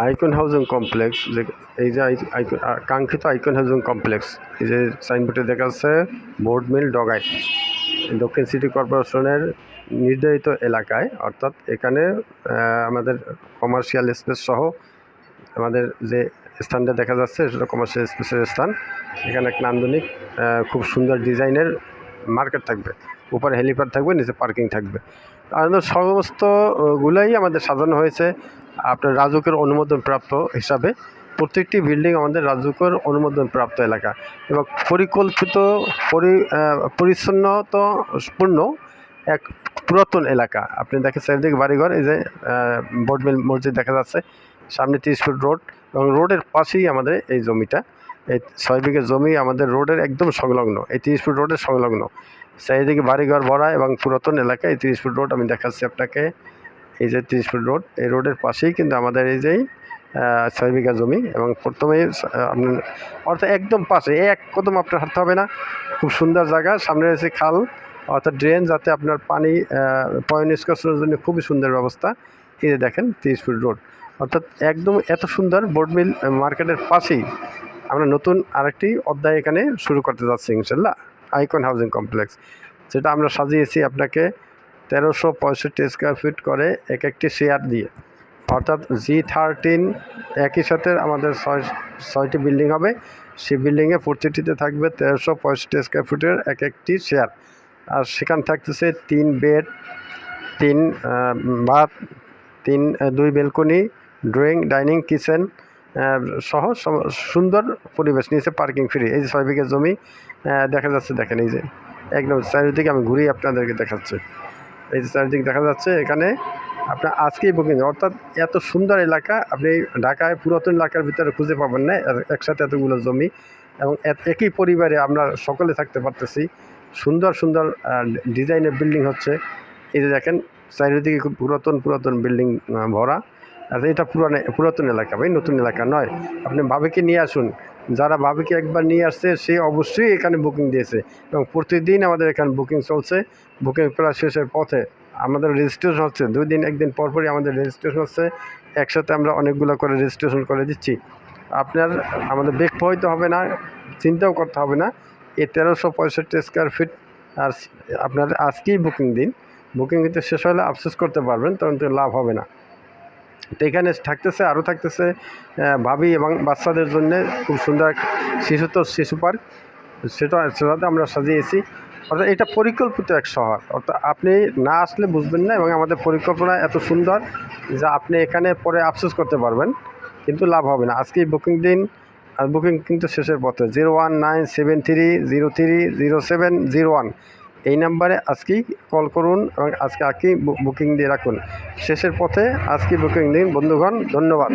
Icon housing complex, যে এই যে কাঙ্ক্ষিত আইকন হাউজিং কমপ্লেক্স, এই যে সাইনবোর্ডে দেখা যাচ্ছে বোর্ড মিল ডগাই, দক্ষিণ সিটি কর্পোরেশনের নির্ধারিত এলাকায়, অর্থাৎ এখানে আমাদের কমার্শিয়াল স্পেস সহ আমাদের যে স্থানটা দেখা যাচ্ছে সেটা কমার্শিয়াল স্পেসের স্থান। এখানে এক নান্দনিক খুব সুন্দর ডিজাইনের মার্কেট থাকবে, উপরে হেলিপ্যাড থাকবে, নিচে পার্কিং থাকবে। আর সমস্তগুলাই আমাদের সাজানো হয়েছে আপনার রাজুকের অনুমোদনপ্রাপ্ত হিসাবে। প্রত্যেকটি বিল্ডিং আমাদের রাজুকের অনুমোদনপ্রাপ্ত এলাকা এবং পরিকল্পিত পরিচ্ছন্নতাপূর্ণ এক পুরাতন এলাকা। আপনি দেখেন চারিদিকে বাড়িঘর, এই যে বোর্ডমিল মসজিদ দেখা যাচ্ছে, সামনে 30 ফুট রোড এবং রোডের পাশেই আমাদের এই জমিটা। এই 6 বিঘা জমি আমাদের রোডের একদম সংলগ্ন, এই 30 ফুট রোডের সংলগ্ন। চারিদিকে বাড়িঘর ভরা এবং পুরাতন এলাকা। এই 30 ফুট রোড আমি দেখাচ্ছি আপনাকে, এই যে 30 ফুট রোড, এই রোডের পাশেই কিন্তু আমাদের এই যেই 6 বিঘা জমি এবং প্রথমেই আপনার অর্থাৎ একদম পাশে, এক কদম আপনার হাঁটতে হবে না। খুব সুন্দর জায়গা, সামনে রয়েছে খাল অর্থাৎ ড্রেন, যাতে আপনার পানি পয় নিষ্কাশনের জন্য খুবই সুন্দর ব্যবস্থা। এই যে দেখেন 30 ফুট রোড, অর্থাৎ একদম এত সুন্দর বোর্ডমিল মার্কেটের পাশেই আমরা নতুন আরেকটি অধ্যায় এখানে শুরু করতে যাচ্ছি ইনশাল্লাহ। আইকন হাউজিং কমপ্লেক্স, যেটা আমরা সাজিয়েছি আপনাকে 1365 স্কোয়ার ফিট করে এক একটি শেয়ার দিয়ে, অর্থাৎ G13 একই সাথে আমাদের ছয়টি বিল্ডিং হবে। সেই বিল্ডিংয়ে প্রতিটিতে থাকবে 1365 স্কোয়ার ফিটের এক একটি শেয়ার। আর সেখানে থাকতেছে 3 bed, 3 bath, 2 balcony, drawing, dining, kitchen সহ সুন্দর পরিবেশ, নিচে পার্কিং ফ্রি। এই যে 6 বিঘা জমি দেখা যাচ্ছে, দেখেন এই যে একদম চারিদিকে আমি ঘুরিয়ে আপনাদেরকে দেখাচ্ছি। এই যে চারিদিকে দেখা যাচ্ছে, এখানে আপনার আজকেই বুকিং, অর্থাৎ এত সুন্দর এলাকা আপনি ঢাকায় পুরাতন এলাকার ভিতরে খুঁজে পাবেন না। একসাথে এতগুলো জমি এবং একই পরিবারে আমরা সকলে থাকতে পারতেছি। সুন্দর সুন্দর ডিজাইনের বিল্ডিং হচ্ছে। এই যে দেখেন চারিদিকে খুব পুরাতন বিল্ডিং ভরা। আর এটা পুরাতন এলাকা ভাই, নতুন এলাকা নয়। আপনি ভাবিকে নিয়ে আসুন, যারা ভাবিকে একবার নিয়ে আসছে সে অবশ্যই এখানে বুকিং দিয়েছে এবং প্রতিদিন আমাদের এখানে বুকিং চলছে। বুকিং প্রায় শেষের পথে, আমাদের রেজিস্ট্রেশন হচ্ছে 2 দিন 1 দিন পরপরই আমাদের রেজিস্ট্রেশন হচ্ছে। একসাথে আমরা অনেকগুলো করে রেজিস্ট্রেশন করে দিচ্ছি। আপনার আমাদের বেগ প্রভাবিত হবে না, চিন্তাও করতে হবে না। এই 1365 স্কোয়ার ফিট আর আপনার আজকেই বুকিং দিন। বুকিং কিন্তু শেষ হলে আফসোস করতে পারবেন, তখন তো লাভ হবে না। তো এখানে আরও থাকতেছে ভাবি এবং বাচ্চাদের জন্য খুব সুন্দর শিশু পার্ক, সেটাতে আমরা সাজিয়েছি। অর্থাৎ এটা পরিকল্পিত এক শহর, অর্থাৎ আপনি না আসলে বুঝবেন না এবং আমাদের পরিকল্পনা এত সুন্দর যে আপনি এখানে পরে আফসোস করতে পারবেন, কিন্তু লাভ হবে না। আজকেই বুকিং দিন, আর বুকিং কিন্তু শেষের পথে। 01973030701 এই নাম্বারে আজকেই কল করুন এবং আজকেই বুকিং দিয়ে রাখুন। শেষের পথে আজকেই বুকিং দিন বন্ধুগণ, ধন্যবাদ।